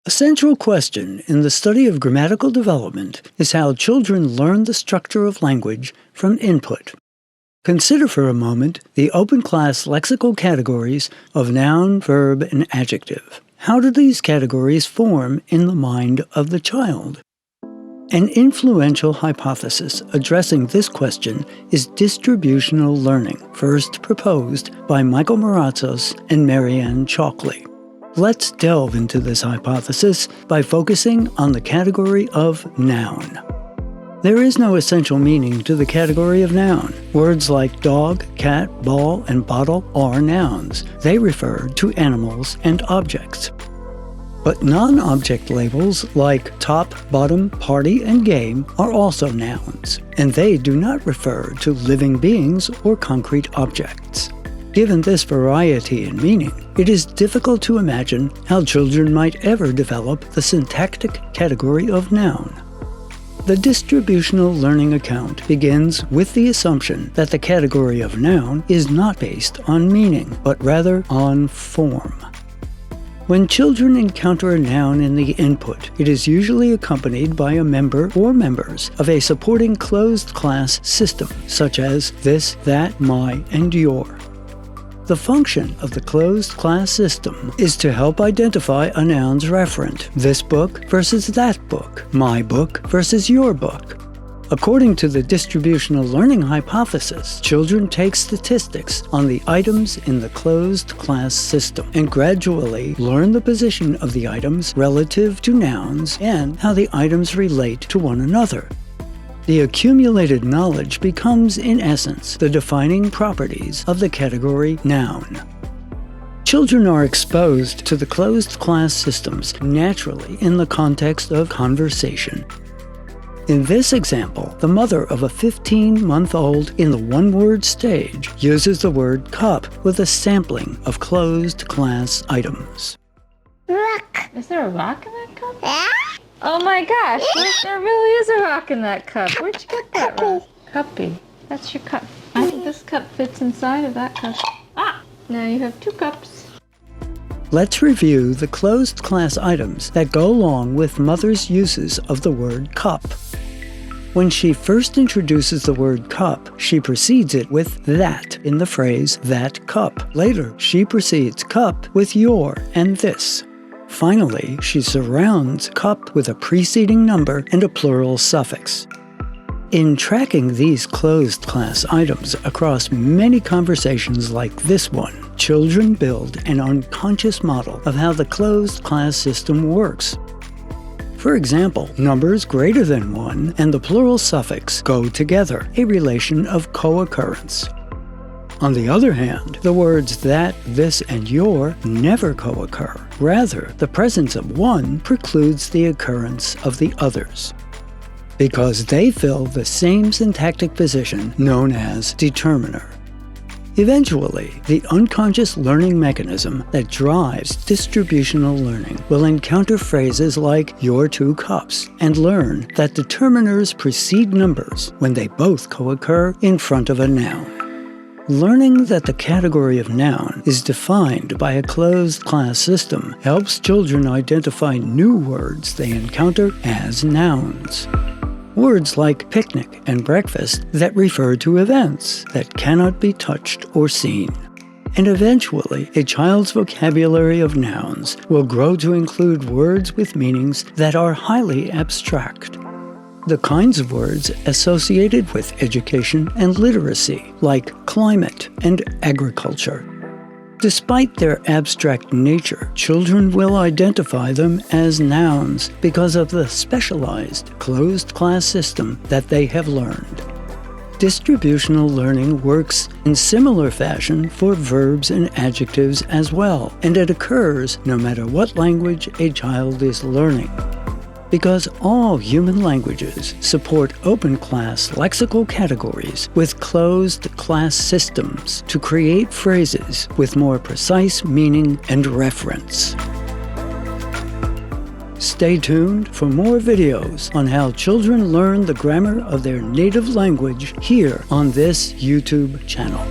A central question in the study of grammatical development is how children learn the structure of language from input. Consider for a moment the open-class lexical categories of noun, verb, and adjective. How do these categories form in the mind of the child? An influential hypothesis addressing this question is distributional learning, first proposed by Michael Maratsos and Chalkley. Let's delve into this hypothesis by focusing on the category of noun. There is no essential meaning to the category of noun. Words like dog, cat, ball, and bottle are nouns. They refer to animals and objects. But non-object labels like top, bottom, party, and game are also nouns, and they do not refer to living beings or concrete objects. Given this variety in meaning, it is difficult to imagine how children might ever develop the syntactic category of noun. The distributional learning account begins with the assumption that the category of noun is not based on meaning, but rather on form. When children encounter a noun in the input, it is usually accompanied by a member or members of a supporting closed class system, such as this, that, my, and your. The function of the closed class system is to help identify a noun's referent, this book versus that book, my book versus your book. According to the distributional learning hypothesis, children take statistics on the items in the closed class system and gradually learn the position of the items relative to nouns and how the items relate to one another. The accumulated knowledge becomes, in essence, the defining properties of the category noun. Children are exposed to the closed class systems naturally in the context of conversation. In this example, the mother of a 15-month-old in the one-word stage uses the word cup with a sampling of closed class items. Rock. Is there a rock in that cup? Yeah. Oh my gosh, there really is a rock in that cup. Where'd you get that rock? Cuppy. That's your cup. I think this cup fits inside of that cup. Ah! Now you have two cups. Let's review the closed class items that go along with mother's uses of the word cup. When she first introduces the word cup, she precedes it with that in the phrase that cup. Later, she precedes cup with your and this. Finally, she surrounds cup with a preceding number and a plural suffix. In tracking these closed class items across many conversations like this one, children build an unconscious model of how the closed class system works. For example, numbers greater than 1 and the plural suffix go together, a relation of co-occurrence. On the other hand, the words that, this, and your never co-occur. Rather, the presence of one precludes the occurrence of the others, because they fill the same syntactic position known as determiner. Eventually, the unconscious learning mechanism that drives distributional learning will encounter phrases like your two cups and learn that determiners precede numbers when they both co-occur in front of a noun. Learning that the category of noun is defined by a closed class system helps children identify new words they encounter as nouns. Words like picnic and breakfast that refer to events that cannot be touched or seen. And eventually, a child's vocabulary of nouns will grow to include words with meanings that are highly abstract. The kinds of words associated with education and literacy, like climate and agriculture. Despite their abstract nature, children will identify them as nouns because of the specialized closed class system that they have learned. Distributional learning works in similar fashion for verbs and adjectives as well, and it occurs no matter what language a child is learning. Because all human languages support open-class lexical categories with closed-class systems to create phrases with more precise meaning and reference. Stay tuned for more videos on how children learn the grammar of their native language here on this YouTube channel.